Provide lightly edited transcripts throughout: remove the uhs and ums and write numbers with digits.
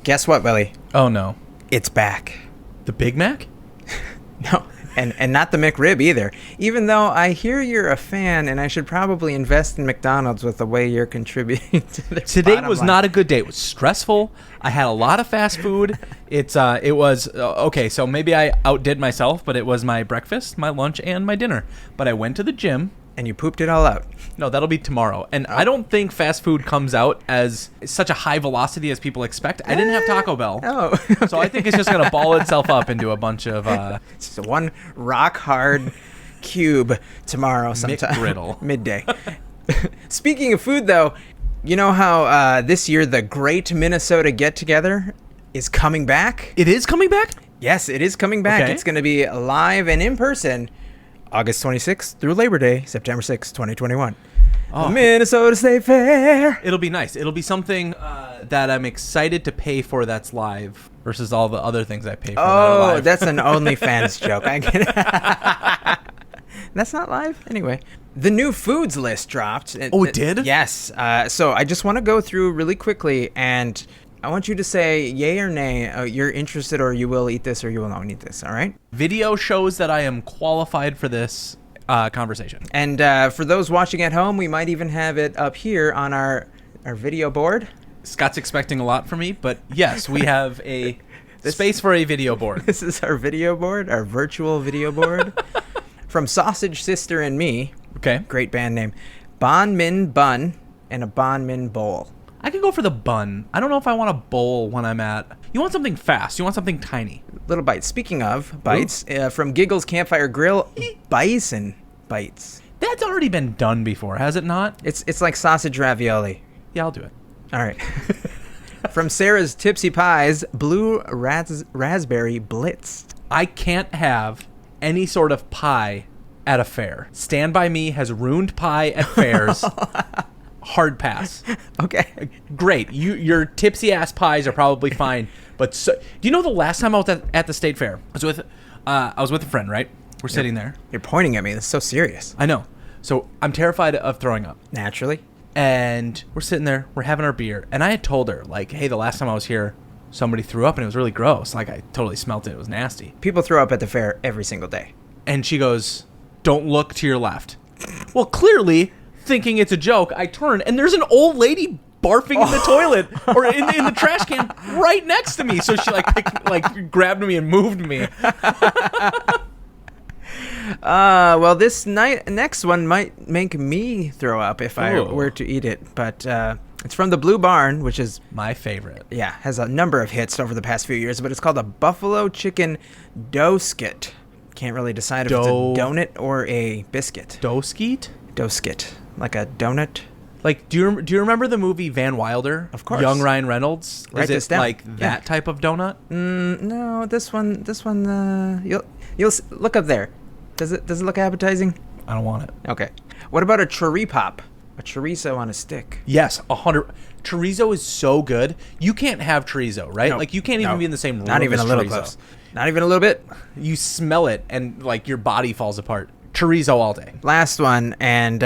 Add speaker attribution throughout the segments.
Speaker 1: Guess what, Willy?
Speaker 2: Oh, no.
Speaker 1: It's back.
Speaker 2: The Big Mac?
Speaker 1: No, and not the McRib either. Even though I hear you're a fan, and I should probably invest in McDonald's with the way you're contributing to their
Speaker 2: Today was not a good day. It was stressful. I had a lot of fast food. It was okay, so maybe I outdid myself, but it was my breakfast, my lunch, and my dinner. But I went to the gym.
Speaker 1: And you pooped it all out.
Speaker 2: No, that'll be tomorrow. And I don't think fast food comes out as such a high velocity as people expect. I didn't have Taco Bell.
Speaker 1: Oh, okay.
Speaker 2: So I think it's just going to ball itself up into a bunch of...
Speaker 1: It's just one rock-hard cube tomorrow sometime.
Speaker 2: McGriddle.
Speaker 1: Midday. Speaking of food, though, you know how this year the Great Minnesota Get-Together is coming back?
Speaker 2: It is coming back?
Speaker 1: Yes, it is coming back.
Speaker 2: Okay.
Speaker 1: It's going to be live and in person August 26th through Labor Day, September 6th, 2021.
Speaker 2: Oh.
Speaker 1: The Minnesota State Fair.
Speaker 2: It'll be nice. It'll be something that I'm excited to pay for that's live versus all the other things I pay for that are live.
Speaker 1: That's an OnlyFans joke. I get it. That's not live? Anyway. The new foods list dropped.
Speaker 2: Oh, it did?
Speaker 1: Yes. So I just want to go through really quickly, and I want you to say yay or nay. You're interested, or you will eat this, or you will not eat this. All right?
Speaker 2: Video shows that I am qualified for this conversation.
Speaker 1: And for those watching at home, we might even have it up here on our video board.
Speaker 2: Scott's expecting a lot from me, but yes, we have a space for a video board.
Speaker 1: This is our video board, our virtual video board. From Sausage Sister and Me.
Speaker 2: Okay.
Speaker 1: Great band name. Banh Min Bun and a Banh Min Bowl.
Speaker 2: I could go for the bun. I don't know if I want a bowl when I'm at... You want something fast. You want something tiny.
Speaker 1: Little bites. Speaking of bites, from Giggles Campfire Grill, bison bites.
Speaker 2: That's already been done before, has it not?
Speaker 1: It's like sausage ravioli.
Speaker 2: Yeah, I'll do it.
Speaker 1: All right. From Sarah's Tipsy Pies, blue raspberry blitz.
Speaker 2: I can't have any sort of pie at a fair. Stand By Me has ruined pie at fairs. Hard pass.
Speaker 1: Okay.
Speaker 2: Great. Your tipsy ass pies are probably fine, but do you know the last time I was at the state fair? I was with a friend, right? We're sitting there.
Speaker 1: You're pointing at me. That's so serious.
Speaker 2: I know. So I'm terrified of throwing up.
Speaker 1: Naturally.
Speaker 2: And we're sitting there, we're having our beer, and I had told her, like, hey, the last time I was here, somebody threw up and it was really gross. Like, I totally smelt it. It was nasty.
Speaker 1: People throw up at the fair every single day.
Speaker 2: And she goes, don't look to your left. Well, clearly, thinking it's a joke, I turn, and there's an old lady barfing in the toilet or in the trash can right next to me. So she grabbed me and moved me.
Speaker 1: Well, this next one might make me throw up if I were to eat it, but it's from the Blue Barn, which is
Speaker 2: my favorite.
Speaker 1: Yeah, has a number of hits over the past few years, but it's called a buffalo chicken doskit. Can't really decide if it's a donut or a biscuit.
Speaker 2: Doskit?
Speaker 1: Doskit, like a donut.
Speaker 2: Like, do you remember the movie Van Wilder?
Speaker 1: Of course.
Speaker 2: Young Ryan Reynolds.
Speaker 1: Write this down.
Speaker 2: Like that type of donut?
Speaker 1: No, this one. You'll look up there. Does it look appetizing?
Speaker 2: I don't want it.
Speaker 1: Okay. What about a choripop? A chorizo on a stick.
Speaker 2: Yes, 100. Chorizo is so good. You can't have chorizo, right?
Speaker 1: No.
Speaker 2: Like, you can't even be in the same room.
Speaker 1: Not even
Speaker 2: as
Speaker 1: a little
Speaker 2: chorizo.
Speaker 1: close. Not even a little bit.
Speaker 2: You smell it, and like your body falls apart. Chorizo all day.
Speaker 1: Last one, and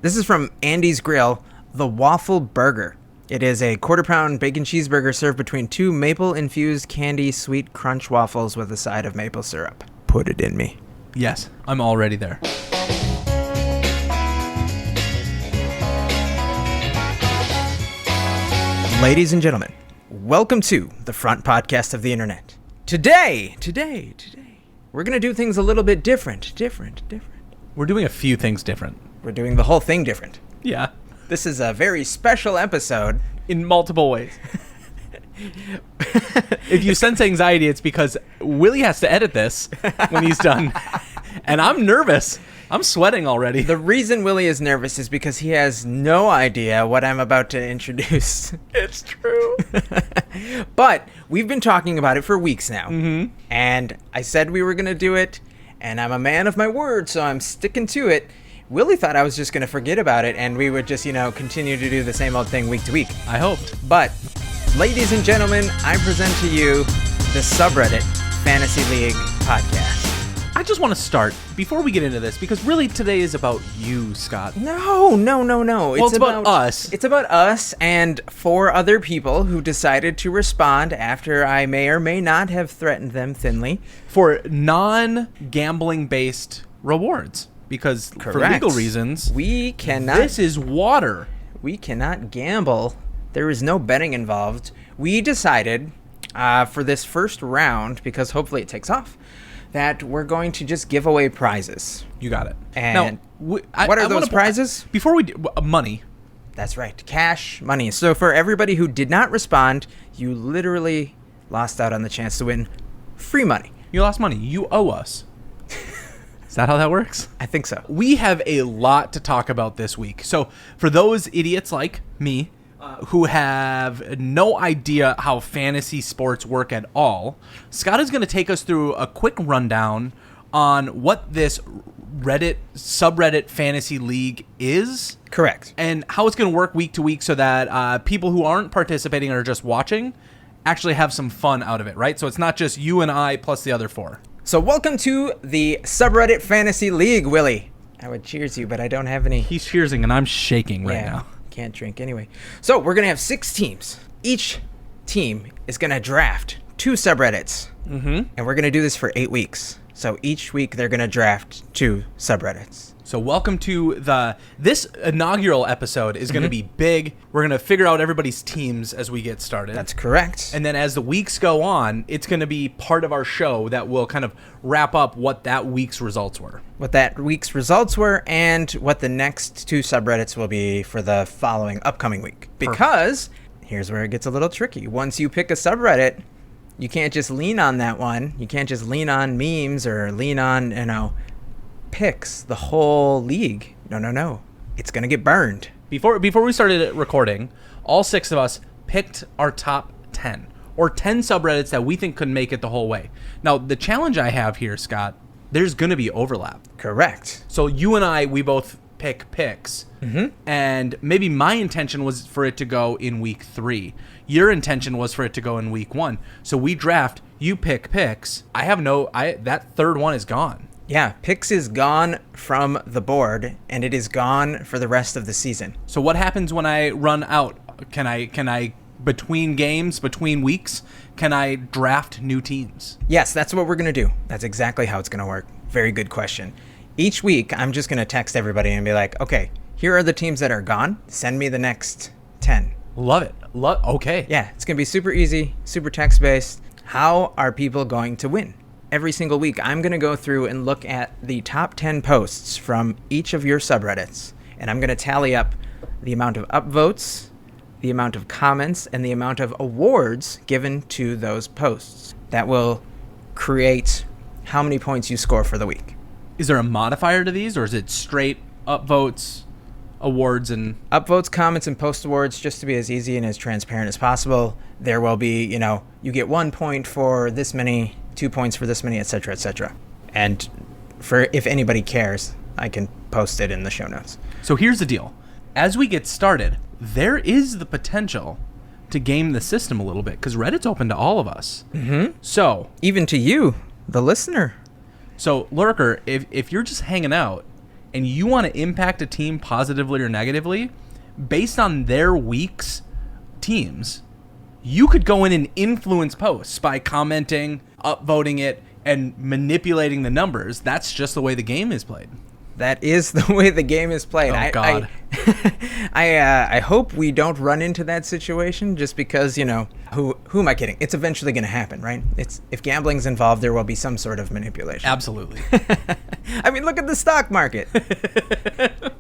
Speaker 1: this is from Andy's Grill, the Waffle Burger. It is a quarter-pound bacon cheeseburger served between two maple-infused candy sweet crunch waffles with a side of maple syrup. Put it in me.
Speaker 2: Yes, I'm already there.
Speaker 1: Ladies and gentlemen, welcome to the front podcast of the internet. Today, we're going to do things a little bit different.
Speaker 2: We're doing a few things different.
Speaker 1: We're doing the whole thing different.
Speaker 2: Yeah.
Speaker 1: This is a very special episode.
Speaker 2: In multiple ways. If you sense anxiety, it's because Willy has to edit this when he's done. And I'm nervous. I'm sweating already.
Speaker 1: The reason Willy is nervous is because he has no idea what I'm about to introduce.
Speaker 2: It's true.
Speaker 1: But we've been talking about it for weeks now.
Speaker 2: Mm-hmm.
Speaker 1: And I said we were going to do it. And I'm a man of my word, so I'm sticking to it. Willy thought I was just going to forget about it. And we would just, continue to do the same old thing week to week.
Speaker 2: I hoped.
Speaker 1: But, ladies and gentlemen, I present to you the Subreddit Fantasy League podcast.
Speaker 2: I just want to start, before we get into this, because really today is about you, Scott.
Speaker 1: No.
Speaker 2: Well, it's about us.
Speaker 1: It's about us and 4 other people who decided to respond after I may or may not have threatened them thinly.
Speaker 2: For non-gambling based rewards. Because for legal reasons,
Speaker 1: we cannot.
Speaker 2: This is water.
Speaker 1: We cannot gamble. There is no betting involved. We decided for this first round, because hopefully it takes off, that we're going to just give away prizes.
Speaker 2: You got it.
Speaker 1: And what are those prizes?
Speaker 2: Before we do, money.
Speaker 1: That's right. Cash money. So for everybody who did not respond, you literally lost out on the chance to win free money.
Speaker 2: You lost money. You owe us. Is that how that works?
Speaker 1: I think so.
Speaker 2: We have a lot to talk about this week. So for those idiots like me who have no idea how fantasy sports work at all, Scott is going to take us through a quick rundown on what this subreddit fantasy league is.
Speaker 1: Correct.
Speaker 2: And how it's going to work week to week so that people who aren't participating or just watching actually have some fun out of it, right? So it's not just you and I plus the other 4.
Speaker 1: So welcome to the Subreddit Fantasy League, Willy. I would cheers you, but I don't have any.
Speaker 2: He's cheersing and I'm shaking right now.
Speaker 1: Can't drink anyway. So we're going to have 6 teams. Each team is going to draft 2 subreddits. Mm-hmm. And we're going to do this for 8 weeks. So each week they're going to draft 2 subreddits.
Speaker 2: So welcome to this inaugural episode is going to be big. We're going to figure out everybody's teams as we get started.
Speaker 1: That's correct.
Speaker 2: And then as the weeks go on, it's going to be part of our show that will kind of wrap up what that week's results were.
Speaker 1: What that week's results were and what the next 2 subreddits will be for the following upcoming week. Because here's where it gets a little tricky. Once you pick a subreddit, you can't just lean on that one. You can't just lean on memes or lean on, picks the whole league. No. It's going to get burned.
Speaker 2: Before we started recording, all 6 of us picked our top 10 or 10 subreddits that we think could make it the whole way. Now, the challenge I have here, Scott, there's going to be overlap.
Speaker 1: Correct.
Speaker 2: So you and I, we both pick picks. Mm-hmm. And maybe my intention was for it to go in week 3. Your intention was for it to go in week 1. So we draft, you pick picks. That third one is gone.
Speaker 1: Yeah, picks is gone from the board, and it is gone for the rest of the season.
Speaker 2: So what happens when I run out? Can I between games, between weeks, can I draft new teams?
Speaker 1: Yes, that's what we're going to do. That's exactly how it's going to work. Very good question. Each week, I'm just going to text everybody and be like, okay, here are the teams that are gone. Send me the next 10.
Speaker 2: Love it. Okay.
Speaker 1: Yeah, it's going to be super easy, super text-based. How are people going to win? Every single week, I'm going to go through and look at the top 10 posts from each of your subreddits, and I'm going to tally up the amount of upvotes, the amount of comments, and the amount of awards given to those posts. That will create how many points you score for the week.
Speaker 2: Is there a modifier to these, or is it straight upvotes, awards, and...
Speaker 1: Upvotes, comments, and post awards, just to be as easy and as transparent as possible. There will be, you get 1 point for this many, 2 points for this many, etc., etc. And for if anybody cares, I can post it in the show notes.
Speaker 2: So here's the deal. As we get started, there is the potential to game the system a little bit, because Reddit's open to all of us.
Speaker 1: Mm-hmm.
Speaker 2: So...
Speaker 1: even to you, the listener.
Speaker 2: So, Lurker, if you're just hanging out and you want to impact a team positively or negatively, based on their week's teams, you could go in and influence posts by commenting, upvoting it, and manipulating the numbers. That's just the way the game is played.
Speaker 1: That is the way the game is played.
Speaker 2: Oh, God.
Speaker 1: I hope we don't run into that situation just because, who am I kidding? It's eventually going to happen, right? If gambling's involved, there will be some sort of manipulation.
Speaker 2: Absolutely.
Speaker 1: I mean, look at the stock market.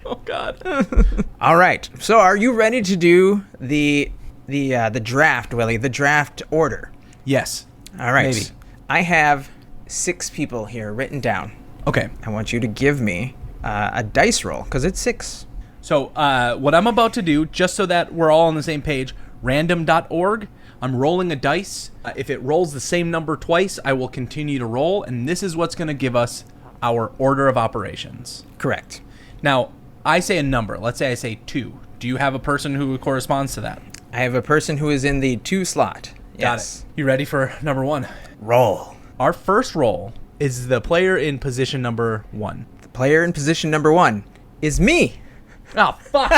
Speaker 2: Oh, God.
Speaker 1: All right. So are you ready to do the draft, Willy? The draft order?
Speaker 2: Yes.
Speaker 1: All right.
Speaker 2: Maybe.
Speaker 1: I have 6 people here written down.
Speaker 2: Okay.
Speaker 1: I want you to give me a dice roll, because it's 6.
Speaker 2: So what I'm about to do, just so that we're all on the same page, random.org, I'm rolling a dice. If it rolls the same number twice, I will continue to roll, and this is what's going to give us our order of operations.
Speaker 1: Correct.
Speaker 2: Now, I say a number. Let's say I say 2. Do you have a person who corresponds to that?
Speaker 1: I have a person who is in the 2 slot.
Speaker 2: Got it. You ready for number 1?
Speaker 1: Roll.
Speaker 2: Our first roll is the player in position number 1.
Speaker 1: The player in position number 1 is me.
Speaker 2: Oh, fuck.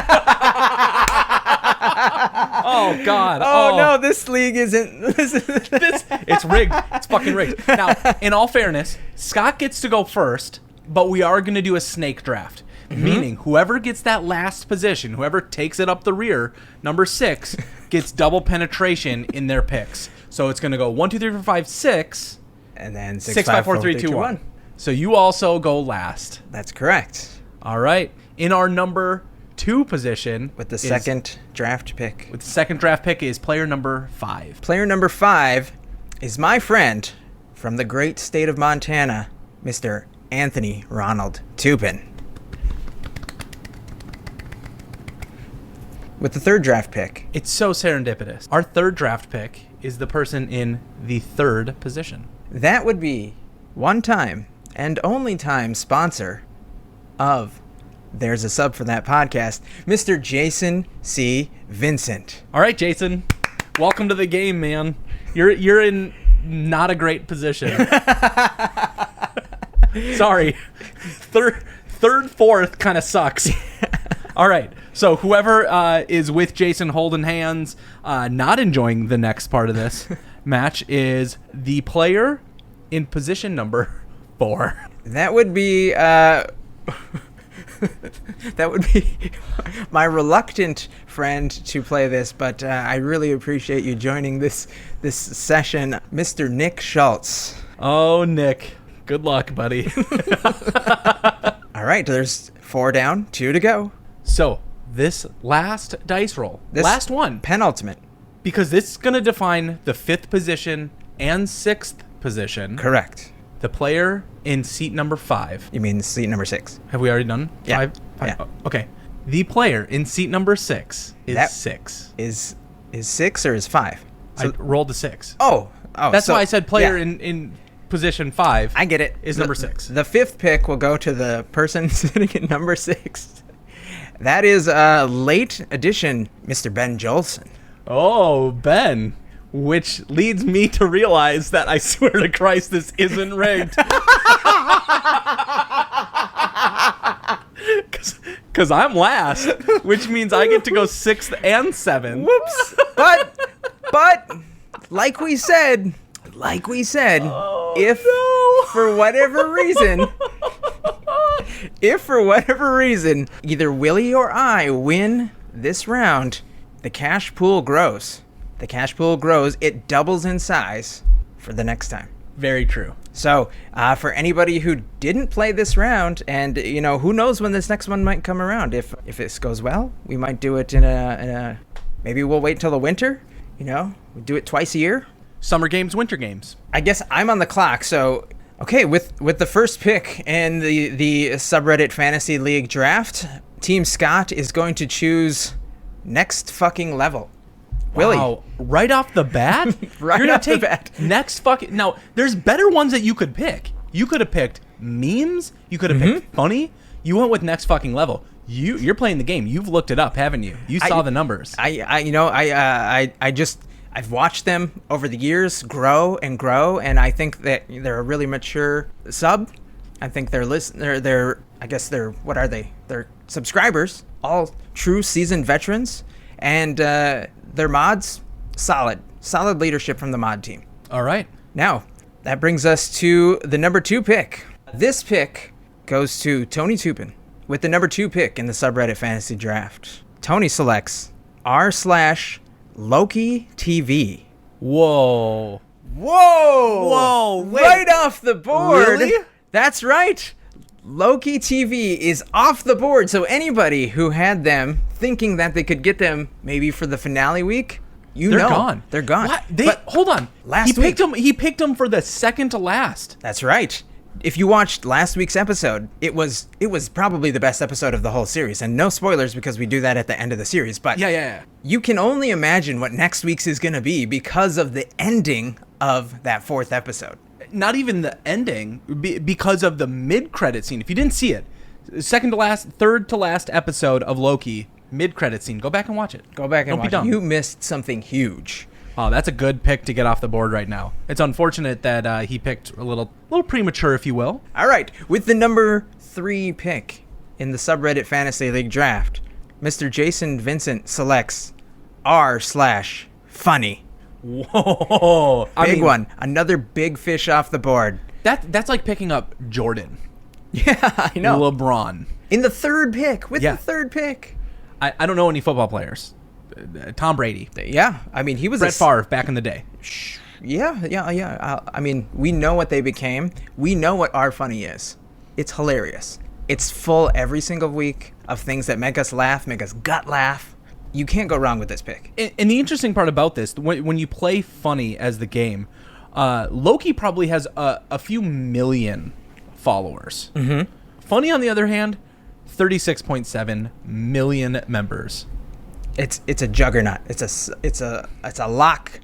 Speaker 2: Oh, God.
Speaker 1: Oh, no, this league isn't...
Speaker 2: It's rigged. It's fucking rigged. Now, in all fairness, Scott gets to go first, but we are going to do a snake draft. Meaning, whoever gets that last position, whoever takes it up the rear, number 6, gets double penetration in their picks. So it's going to go 1, 2, 3, 4, 5, 6.
Speaker 1: And then
Speaker 2: 6, 5, 4, 3, 2, 1. So you also go last.
Speaker 1: That's correct.
Speaker 2: All right. In our number 2 position.
Speaker 1: With the second draft pick.
Speaker 2: With the second draft pick is player number 5.
Speaker 1: Player number 5 is my friend from the great state of Montana, Mr. Anthony Ronald Tupin. With the third draft pick.
Speaker 2: It's so serendipitous. Our third draft pick is the person in the 3rd position.
Speaker 1: That would be one time and only time sponsor of There's a Sub for That podcast, Mr. Jason C. Vincent.
Speaker 2: All right, Jason. Welcome to the game, man. You're in not a great position. Sorry. Third, fourth kind of sucks. All right. So whoever is with Jason holding hands, not enjoying the next part of this match is the player in position number 4.
Speaker 1: That would be my reluctant friend to play this, but I really appreciate you joining this session, Mr. Nick Schultz.
Speaker 2: Oh, Nick. Good luck, buddy.
Speaker 1: All right, there's 4 down, 2 to go.
Speaker 2: So, this last dice roll, last one,
Speaker 1: penultimate,
Speaker 2: because this is going to define the 5th position and 6th position.
Speaker 1: Correct.
Speaker 2: The player in seat number 5.
Speaker 1: You mean seat number 6?
Speaker 2: Have we already done 5?
Speaker 1: Yeah.
Speaker 2: 5?
Speaker 1: Yeah.
Speaker 2: Oh, okay. The player in seat number 6 is 6.
Speaker 1: Is 6 or is 5?
Speaker 2: So, I rolled a 6.
Speaker 1: Oh.
Speaker 2: That's why I said player in position 5.
Speaker 1: I get it.
Speaker 2: Is number 6.
Speaker 1: The 5th pick will go to the person sitting at number 6. That is a late addition, Mr. Ben Jolson.
Speaker 2: Oh, Ben. Which leads me to realize that I swear to Christ, this isn't rigged. Because I'm last, which means I get to go 6th and 7th.
Speaker 1: Whoops. But, like we said, for whatever reason, either Willy or I win this round, the cash pool grows. It doubles in size for the next time.
Speaker 2: Very true.
Speaker 1: So, for anybody who didn't play this round, and who knows when this next one might come around. If this goes well, we might do it in a maybe we'll wait till the winter. We do it twice a year.
Speaker 2: Summer games, winter games.
Speaker 1: I guess I'm on the clock. So, okay, with the first pick in the Subreddit Fantasy League draft, Team Scott is going to choose next fucking level. Willy.
Speaker 2: Wow, right off the bat?
Speaker 1: Right
Speaker 2: You're gonna
Speaker 1: off the
Speaker 2: take
Speaker 1: bat.
Speaker 2: Next fucking... Now, there's better ones that you could pick. You could have picked memes. You could have picked funny. You went with next fucking level. You're playing the game. You've looked it up, haven't you? You saw the numbers.
Speaker 1: I've watched them over the years grow, and I think that they're a really mature sub. I think they're what are they? They're subscribers, all true seasoned veterans, and their mods, solid leadership from the mod team.
Speaker 2: All right.
Speaker 1: Now, that brings us to the number 2 pick. This pick goes to Tony Tupin with the number 2 pick in the Subreddit Fantasy Draft. Tony selects r/Loki TV.
Speaker 2: Whoa.
Speaker 1: Wait. Right off the board.
Speaker 2: Really?
Speaker 1: That's right. Loki TV is off the board. So anybody who had them thinking that they could get them maybe for the finale week,
Speaker 2: They're gone.
Speaker 1: They're gone.
Speaker 2: What? Hold on. He picked them for the second to last.
Speaker 1: That's right. If you watched last week's episode, it was probably the best episode of the whole series. And no spoilers because we do that at the end of the series. But
Speaker 2: yeah.
Speaker 1: You can only imagine what next week's is going to be because of the ending of that 4th episode.
Speaker 2: Not even the ending, because of the mid-credit scene. If you didn't see it, third to last episode of Loki, mid-credit scene. Go back and watch it.
Speaker 1: Don't be dumb. You missed something huge.
Speaker 2: Oh, that's a good pick to get off the board right now. It's unfortunate that he picked a little premature, if you will.
Speaker 1: All right, with the number 3 pick in the Subreddit Fantasy League draft, Mr. Jason Vincent selects r/funny.
Speaker 2: Whoa.
Speaker 1: Big one. Another big fish off the board.
Speaker 2: That's like picking up Jordan.
Speaker 1: Yeah, I know.
Speaker 2: LeBron.
Speaker 1: In the 3rd pick, the 3rd pick.
Speaker 2: I don't know any football players. Tom Brady.
Speaker 1: Yeah, I mean, he was
Speaker 2: Brett Favre back in the day.
Speaker 1: Yeah. I mean, we know what they became. We know what our funny is. It's hilarious. It's full every single week of things that make us laugh, make us gut laugh. You can't go wrong with this pick.
Speaker 2: And the interesting part about this, when you play funny as the game, Loki probably has a few million followers.
Speaker 1: Mm-hmm.
Speaker 2: Funny, on the other hand, 36.7 million members.
Speaker 1: It's a juggernaut. It's a lock.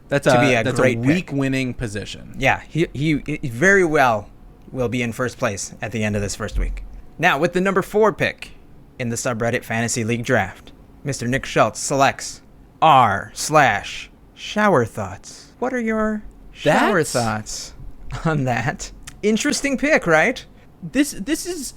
Speaker 2: That's
Speaker 1: a great
Speaker 2: week-winning position.
Speaker 1: Yeah, he very well will be in first place at the end of this first week. Now, with the number 4 pick in the Subreddit Fantasy League draft, Mr. Nick Schultz selects r/shower thoughts. What are your shower thoughts on that? Interesting pick, right?
Speaker 2: This is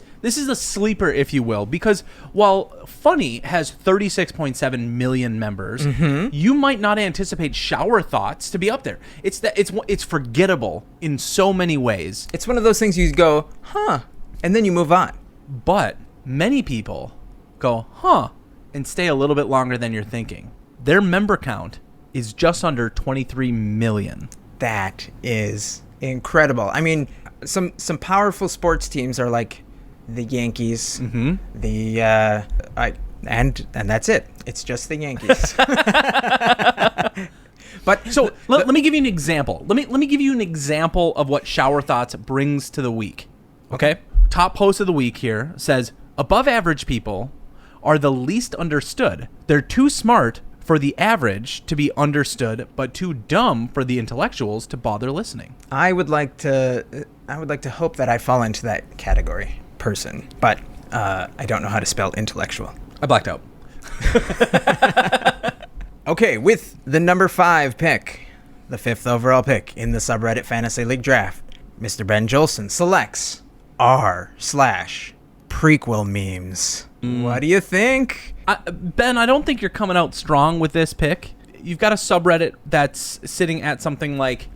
Speaker 2: a sleeper, if you will, because while Funny has 36.7 million members, you might not anticipate Shower Thoughts to be up there. It's forgettable in so many ways.
Speaker 1: It's one of those things you go, huh, and then you move on.
Speaker 2: But many people go, huh, and stay a little bit longer than you're thinking. Their member count is just under 23 million.
Speaker 1: That is incredible. I mean, some powerful sports teams are like the Yankees, and that's it. It's just the Yankees. But
Speaker 2: so let me give you an example. Let me give you an example of what Shower Thoughts brings to the week. Okay? Top post of the week here says, above average people are the least understood. They're too smart for the average to be understood, but too dumb for the intellectuals to bother listening.
Speaker 1: I would like to hope that I fall into that category person, but I don't know how to spell intellectual.
Speaker 2: I blacked out.
Speaker 1: Okay, with the number 5 pick, the 5th overall pick in the Subreddit Fantasy League draft, Mr. Ben Jolson selects r/prequel memes. What do you think?
Speaker 2: Ben, I don't think you're coming out strong with this pick. You've got a subreddit that's sitting at something like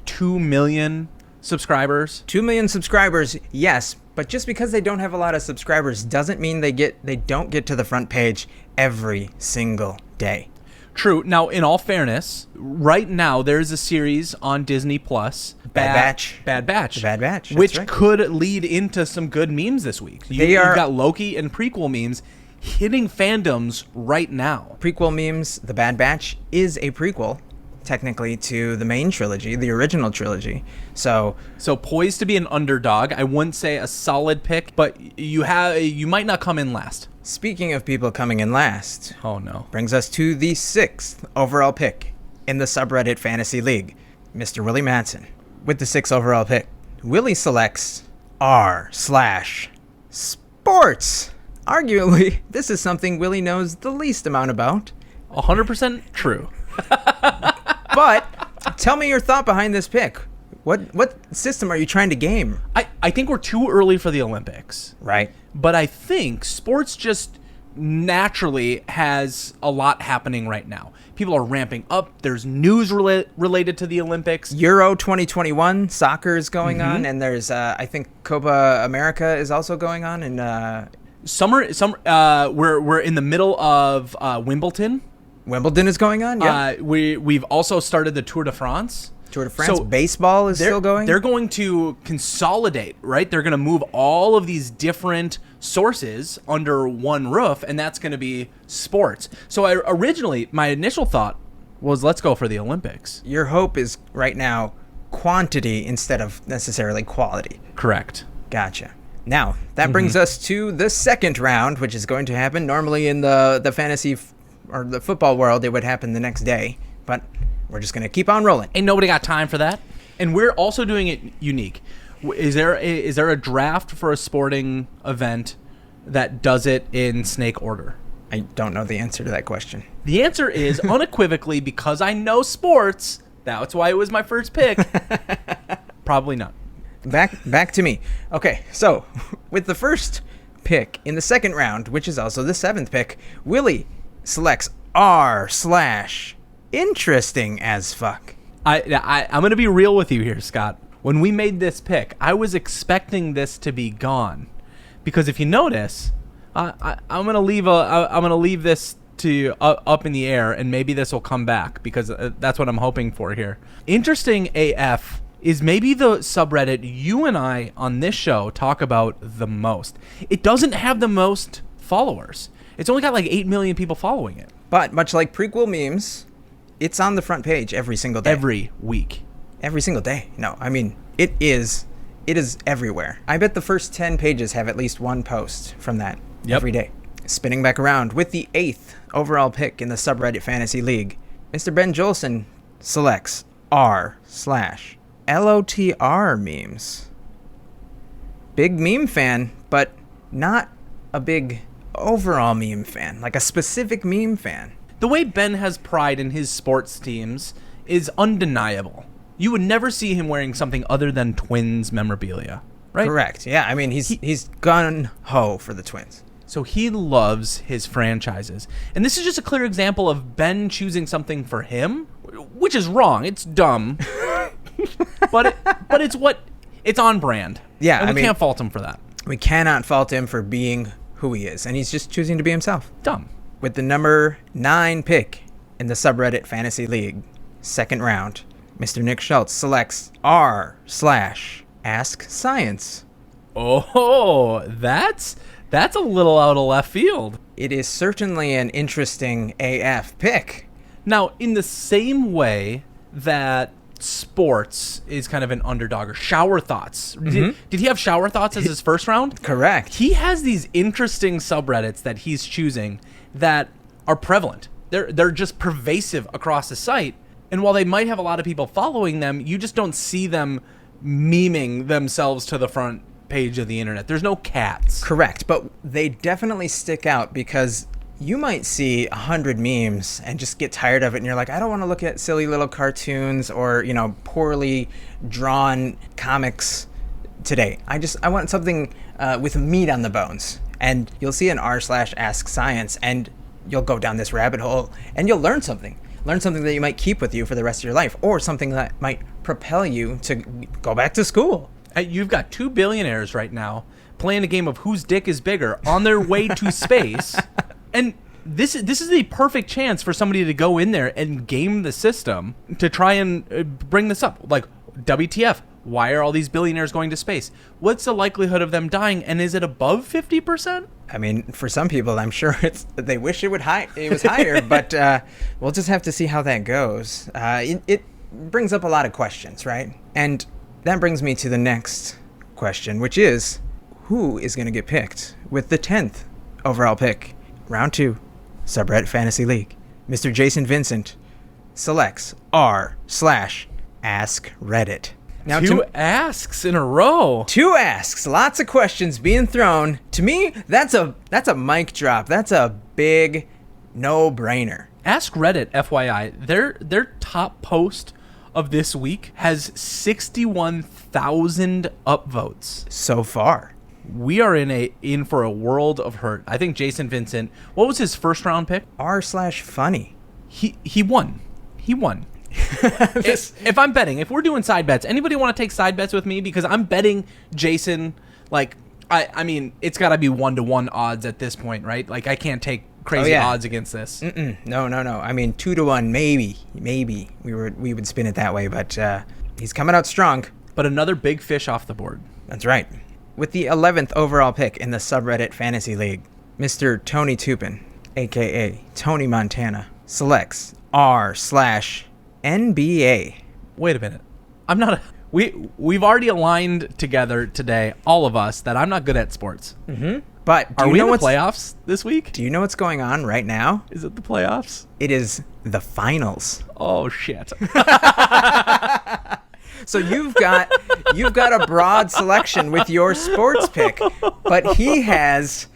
Speaker 2: 2 million subscribers.
Speaker 1: 2 million subscribers, yes, but just because they don't have a lot of subscribers doesn't mean they don't get to the front page every single day.
Speaker 2: True. Now, in all fairness, right now there's a series on Disney Plus,
Speaker 1: Bad Batch,
Speaker 2: which
Speaker 1: right.
Speaker 2: could lead into some good memes this week. You've got Loki and prequel memes hitting fandoms right now.
Speaker 1: Prequel memes. The Bad Batch is a prequel, technically, to the main trilogy, the original trilogy. So
Speaker 2: poised to be an underdog. I wouldn't say a solid pick, but you might not come in last.
Speaker 1: Speaking of people coming in last,
Speaker 2: oh no,
Speaker 1: brings us to the 6th overall pick in the Subreddit Fantasy League, Mr. Willy Mattson. With the 6th overall pick, Willy selects r/sports. Arguably, this is something Willy knows the least amount about.
Speaker 2: 100% true.
Speaker 1: But tell me your thought behind this pick. What system are you trying to game?
Speaker 2: I think we're too early for the Olympics.
Speaker 1: Right.
Speaker 2: But I think sports just naturally has a lot happening right now. People are ramping up. There's news related to the Olympics.
Speaker 1: Euro 2021 soccer is going on, and there's I think Copa America is also going on, and
Speaker 2: we're in the middle of Wimbledon.
Speaker 1: Wimbledon is going on. Yeah.
Speaker 2: We've also started the Tour de France.
Speaker 1: Tour de France. So baseball is still going.
Speaker 2: They're going to consolidate, right? They're going to move all of these different sources under one roof, and that's going to be sports. So originally, my initial thought was, let's go for the Olympics.
Speaker 1: Your hope is right now quantity instead of necessarily quality.
Speaker 2: Correct.
Speaker 1: Gotcha. Now, that brings us to the second round, which is going to happen. Normally in the fantasy or the football world, it would happen the next day, but we're just going to keep on rolling.
Speaker 2: Ain't nobody got time for that. And we're also doing it unique. Is there a draft for a sporting event that does it in snake order?
Speaker 1: I don't know the answer to that question.
Speaker 2: The answer is unequivocally because I know sports. That's why it was my first pick. Probably not.
Speaker 1: Back to me. Okay, so with the first pick in the second round, which is also the 7th pick, Willy selects r/interesting as fuck.
Speaker 2: I'm going to be real with you here, Scott. When we made this pick, I was expecting this to be gone, because if you notice, I'm going to leave this to up in the air, and maybe this will come back, because that's what I'm hoping for here. Interesting AF is maybe the subreddit you and I on this show talk about the most. It doesn't have the most followers. It's only got like 8 million people following it.
Speaker 1: But much like prequel memes, it's on the front page every single day.
Speaker 2: Every week.
Speaker 1: Every single day. No, I mean, it is everywhere. I bet the first 10 pages have at least one post from that every day. Spinning back around with the 8th overall pick in the Subreddit Fantasy League, Mr. Ben Jolson selects r/LOTR memes. Big meme fan, but not a big overall meme fan, like a specific meme fan.
Speaker 2: The way Ben has pride in his sports teams is undeniable. You would never see him wearing something other than Twins memorabilia, right?
Speaker 1: Correct. Yeah, I mean, he's gun-ho for the Twins.
Speaker 2: So he loves his franchises. And this is just a clear example of Ben choosing something for him, which is wrong. It's dumb. but it's on brand.
Speaker 1: Yeah,
Speaker 2: and we can't fault him for that.
Speaker 1: We cannot fault him for being who he is, and he's just choosing to be himself.
Speaker 2: Dumb.
Speaker 1: With the number 9 pick in the Subreddit Fantasy League, second round, Mr. Nick Schultz selects r/Ask Science.
Speaker 2: Oh, that's a little out of left field.
Speaker 1: It is certainly an interesting AF pick.
Speaker 2: Now, in the same way that sports is kind of an underdog, or shower thoughts. Did he have shower thoughts as his first round?
Speaker 1: Correct.
Speaker 2: He has these interesting subreddits that he's choosing that are prevalent. They're just pervasive across the site. And while they might have a lot of people following them, you just don't see them memeing themselves to the front page of the internet. There's no cats.
Speaker 1: Correct, but they definitely stick out because you might see 100 memes and just get tired of it, and you're like, I don't want to look at silly little cartoons or, poorly drawn comics today. I want something with meat on the bones. And you'll see an r/Ask Science, and you'll go down this rabbit hole, and you'll learn something. Learn something that you might keep with you for the rest of your life, or something that might propel you to go back to school.
Speaker 2: You've got 2 billionaires right now playing a game of whose dick is bigger on their way to space. And this is the perfect chance for somebody to go in there and game the system to try and bring this up. Like, WTF, why are all these billionaires going to space? What's the likelihood of them dying, and is it above 50%?
Speaker 1: I mean, for some people, I'm sure they wish it was higher, but we'll just have to see how that goes. It brings up a lot of questions, right? And that brings me to the next question, which is, who is going to get picked with the 10th overall pick? Round 2, Subreddit Fantasy League. Mr. Jason Vincent selects r/Ask Reddit. Now,
Speaker 2: two asks in a row.
Speaker 1: 2 asks, lots of questions being thrown. To me, that's a mic drop. That's a big no-brainer.
Speaker 2: Ask Reddit, FYI, their top post of this week has 61,000 upvotes
Speaker 1: So far.
Speaker 2: We are in for a world of hurt. I think Jason Vincent, what was his first round pick?
Speaker 1: r/funny.
Speaker 2: He won. If I'm betting, if we're doing side bets, anybody want to take side bets with me? Because I'm betting Jason, like, I mean, it's got to be 1-to-1 odds at this point, right? Like, I can't take crazy odds against this.
Speaker 1: No. I mean, 2-to-1, maybe. We would spin it that way, but he's coming out strong.
Speaker 2: But another big fish off the board.
Speaker 1: That's right. With the 11th overall pick in the Subreddit Fantasy League, Mr. Tony Tupin, a.k.a. Tony Montana, selects r/NBA.
Speaker 2: Wait a minute. I'm not we've already aligned together today, all of us, that I'm not good at sports.
Speaker 1: But
Speaker 2: are we in the playoffs this week?
Speaker 1: Do you know what's going on right now?
Speaker 2: Is it the playoffs?
Speaker 1: It is the finals.
Speaker 2: Oh, shit.
Speaker 1: So you've got a broad selection with your sports pick, but he has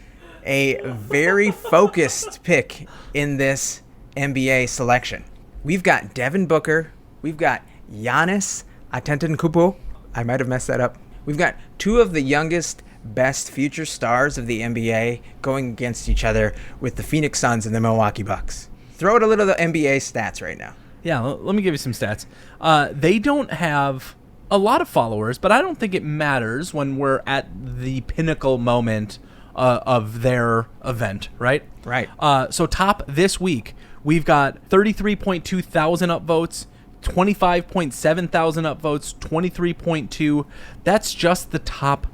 Speaker 1: a very focused pick in this NBA selection. We've got Devin Booker. We've got Giannis Antetokounmpo. I might have messed that up. We've got two of the youngest, best future stars of the NBA going against each other with the Phoenix Suns and the Milwaukee Bucks. Throw out a little of the NBA stats right now.
Speaker 2: Yeah, let me give you some stats. They don't have a lot of followers, but I don't think it matters when we're at the pinnacle moment of their event, right?
Speaker 1: Right.
Speaker 2: So top this week, we've got 33.2 thousand upvotes, 25.7 thousand upvotes, 23.2. That's just the top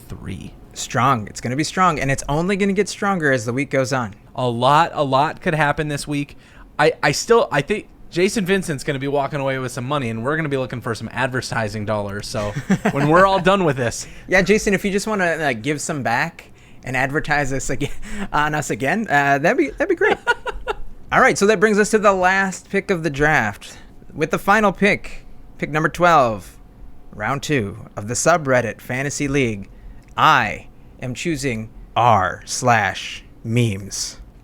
Speaker 2: 3.
Speaker 1: Strong. It's going to be strong, and it's only going to get stronger as the week goes on.
Speaker 2: A lot could happen this week. I think Jason Vincent's going to be walking away with some money, and we're going to be looking for some advertising dollars. So when we're all done with this.
Speaker 1: Yeah, Jason, if you just want to give some back and advertise us again, on us again, that'd be great. All right, so that brings us to the last pick of the draft. With the final pick number 12, round 2 of the Subreddit Fantasy League, I am choosing r/memes.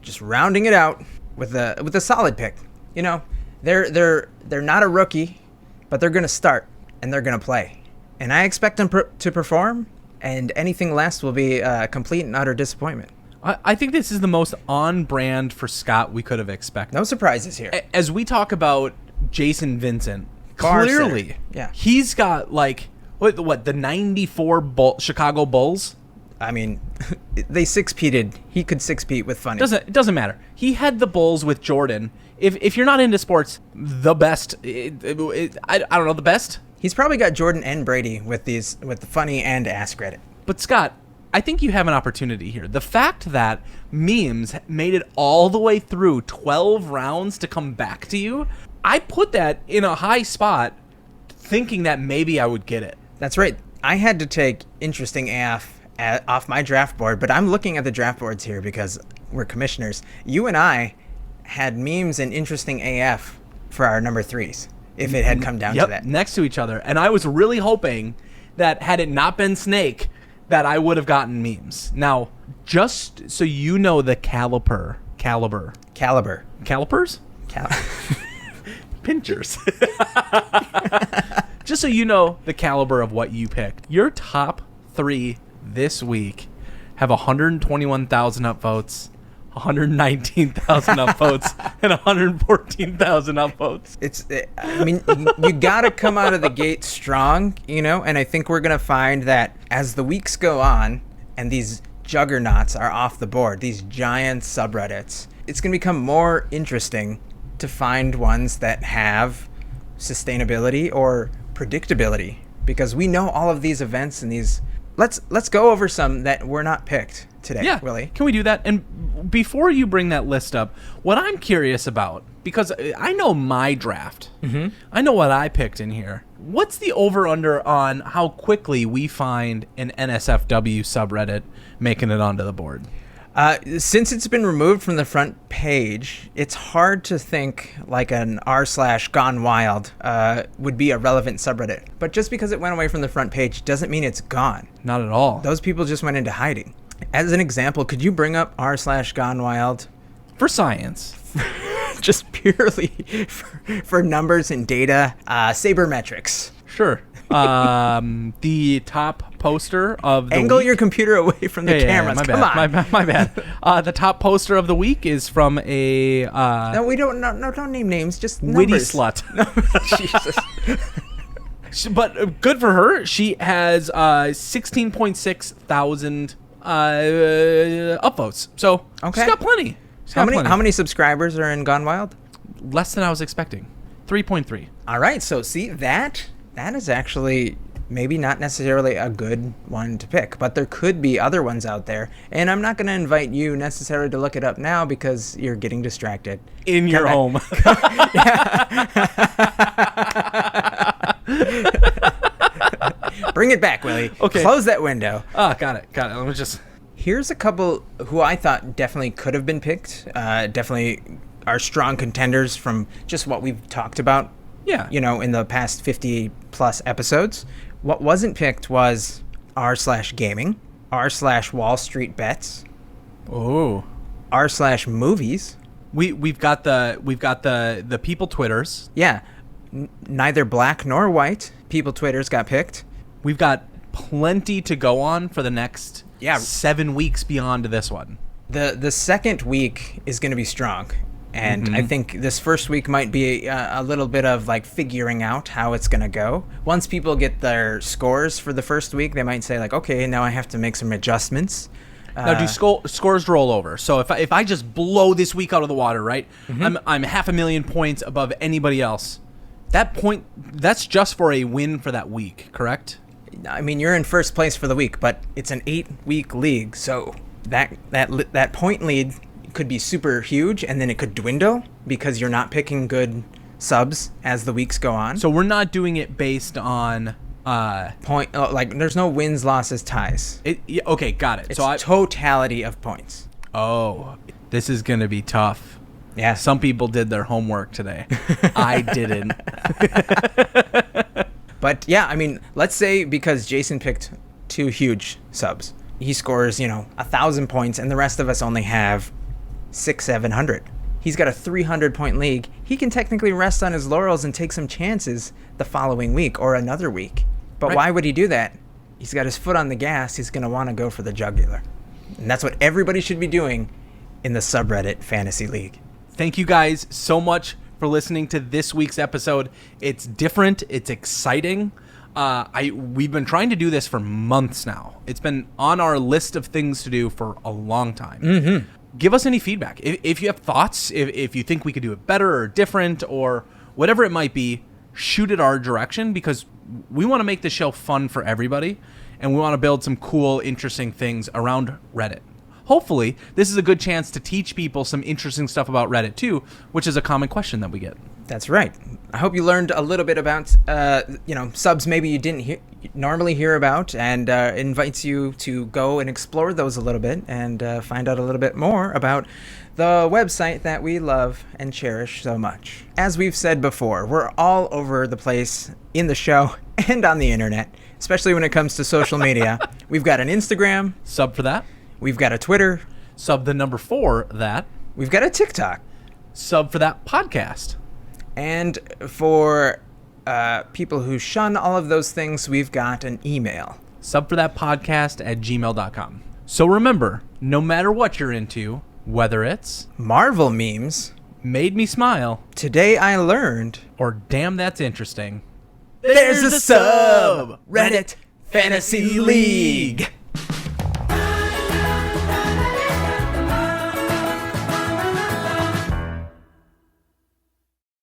Speaker 1: Just rounding it out with a solid pick. You know, they're not a rookie, but they're going to start and they're going to play. And I expect them to perform, and anything less will be a complete and utter disappointment.
Speaker 2: I think this is the most on brand for Scott we could have expected.
Speaker 1: No surprises here.
Speaker 2: As we talk about Jason Vincent,
Speaker 1: Bar
Speaker 2: clearly,
Speaker 1: center. Yeah.
Speaker 2: He's got the 94 Chicago Bulls.
Speaker 1: I mean, they six-peated. He could six-peat with funny.
Speaker 2: It doesn't matter. He had the Bulls with Jordan. If you're not into sports, the best. I don't know, the best.
Speaker 1: He's probably got Jordan and Brady with the funny and Ask Reddit.
Speaker 2: But Scott, I think you have an opportunity here. The fact that memes made it all the way through 12 rounds to come back to you, I put that in a high spot, thinking that maybe I would get it.
Speaker 1: That's right. I had to take Interesting AF off my draft board, but I'm looking at the draft boards here because we're commissioners. You and I had memes and Interesting AF for our number 3s, if it had come down to that.
Speaker 2: Next to each other. And I was really hoping that had it not been Snake, that I would have gotten memes. Now, just so you know the caliber. Calipers? Pinchers. Just so you know the caliber of what you picked. Your top 3 this week have 121,000 upvotes, 119,000 upvotes, and 114,000 upvotes.
Speaker 1: I mean, you got to come out of the gate strong, and I think we're going to find that as the weeks go on and these juggernauts are off the board, these giant subreddits, it's going to become more interesting to find ones that have sustainability or predictability, because we know all of these events and these. Let's go over some that were not picked today,
Speaker 2: yeah,
Speaker 1: Willie.
Speaker 2: Can we do that? And before you bring that list up, what I'm curious about, because I know my draft, I know what I picked in here. What's the over-under on how quickly we find an NSFW subreddit making it onto the board?
Speaker 1: Since it's been removed from the front page, it's hard to think like an r/Gone Wild would be a relevant subreddit. But just because it went away from the front page doesn't mean it's gone.
Speaker 2: Not at all.
Speaker 1: Those people just went into hiding. As an example, could you bring up r/Gone Wild?
Speaker 2: For science.
Speaker 1: Just purely for numbers and data, sabermetrics.
Speaker 2: Sure. The top poster of the
Speaker 1: Angle
Speaker 2: week.
Speaker 1: your computer away from the cameras.
Speaker 2: My
Speaker 1: Come
Speaker 2: bad.
Speaker 1: on.
Speaker 2: My bad. The top poster of the week is from a
Speaker 1: No, we don't. No, don't name names. Just
Speaker 2: witty
Speaker 1: numbers.
Speaker 2: slut.
Speaker 1: Jesus.
Speaker 2: But good for her. She has 16.6 thousand upvotes. So she's got plenty.
Speaker 1: How many subscribers are in Gone Wild?
Speaker 2: Less than I was expecting. 3.3.
Speaker 1: All right. So see that is actually maybe not necessarily a good one to pick, but there could be other ones out there. And I'm not going to invite you necessarily to look it up now because you're getting distracted.
Speaker 2: In your home.
Speaker 1: Bring it back, Willie.
Speaker 2: Okay.
Speaker 1: Close that window.
Speaker 2: Oh, got it. Let me just...
Speaker 1: Here's a couple who I thought definitely could have been picked. Definitely are strong contenders from just what we've talked about.
Speaker 2: Yeah.
Speaker 1: In the past 50 plus episodes. What wasn't picked was r/gaming, r/Wall Street Bets,
Speaker 2: Oh.
Speaker 1: r/movies.
Speaker 2: We've got the people Twitters.
Speaker 1: Yeah. Neither black nor white people Twitters got picked.
Speaker 2: We've got plenty to go on for the next 7 weeks beyond this one.
Speaker 1: The second week is going to be strong. And I think this first week might be a little bit of like figuring out how it's going to go. Once people get their scores for the first week, they might say like, okay, now I have to make some adjustments.
Speaker 2: Now, do scores roll over? So if I just blow this week out of the water, right? I'm 500,000 points above anybody else. That's just for a win for that week, correct?
Speaker 1: I mean, you're in first place for the week, but it's an 8-week league, so that point lead could be super huge, and then it could dwindle because you're not picking good subs as the weeks go on.
Speaker 2: So we're not doing it based on
Speaker 1: there's no wins, losses, ties.
Speaker 2: Okay, got it.
Speaker 1: It's totality of points.
Speaker 2: Oh, this is gonna be tough.
Speaker 1: Yeah,
Speaker 2: some people did their homework today. I didn't.
Speaker 1: But yeah, I mean, let's say because Jason picked 2 huge subs, he scores 1,000 points, and the rest of us only have 600-700. He's got a 300-point league. He can technically rest on his laurels and take some chances the following week or another week. But Why would he do that? He's got his foot on the gas. He's going to want to go for the jugular. And that's what everybody should be doing in the Subreddit Fantasy League.
Speaker 2: Thank you guys so much for listening to this week's episode. It's different. It's exciting. We've been trying to do this for months now. It's been on our list of things to do for a long time. Give us any feedback. If you have thoughts, if you think we could do it better or different or whatever it might be, shoot it our direction, because we want to make the show fun for everybody, and we want to build some cool, interesting things around Reddit. Hopefully, this is a good chance to teach people some interesting stuff about Reddit too, which is a common question that we get.
Speaker 1: That's right. I hope you learned a little bit about, subs maybe you didn't normally hear about, and invites you to go and explore those a little bit and find out a little bit more about the website that we love and cherish so much. As we've said before, we're all over the place in the show and on the internet, especially when it comes to social media. We've got an Instagram.
Speaker 2: Sub for that.
Speaker 1: We've got a Twitter.
Speaker 2: Sub the number 4 that.
Speaker 1: We've got a TikTok.
Speaker 2: Sub for that podcast.
Speaker 1: And for people who shun all of those things, we've got an email.
Speaker 2: Sub for that podcast at gmail.com. So remember, no matter what you're into, whether it's
Speaker 1: Marvel memes,
Speaker 2: made me smile,
Speaker 1: today I learned,
Speaker 2: or damn that's interesting,
Speaker 1: there's a Subreddit Fantasy League.